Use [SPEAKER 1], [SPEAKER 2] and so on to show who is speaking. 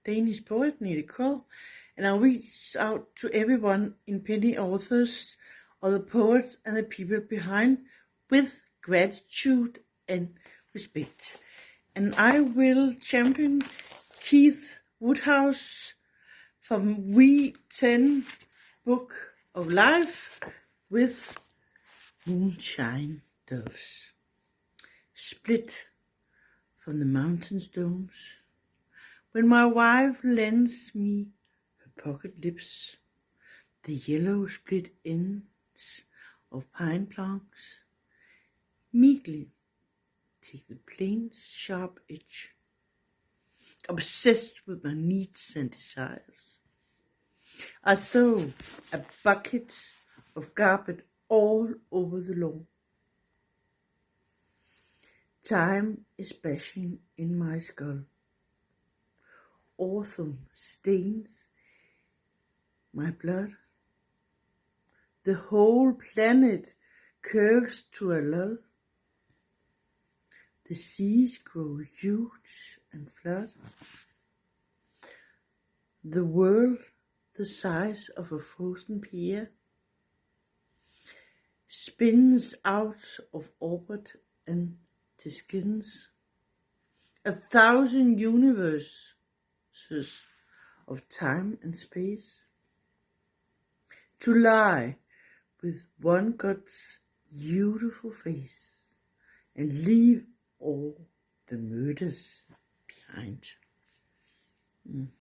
[SPEAKER 1] Danish poet Nete Kold, and I reach out to everyone in Penny Authors, or the poets and the people behind, with gratitude and respect. And I will champion Keith Woodhouse from We 10 Book of Life with Moonshine Doves. Split from the mountain stones, when my wife lends me her pocket lips, the yellow split ends of pine planks meekly take the plain's sharp edge, obsessed with my needs and desires. I throw a bucket of carpet all over the lawn. Time is bashing in my skull. Autumn stains my blood. The whole planet curves to a lull. The seas grow huge and flood. The world, the size of a frozen pear, spins out of orbit and to skins 1,000 universes of time and space, to lie with one God's beautiful face and leave all the murders behind.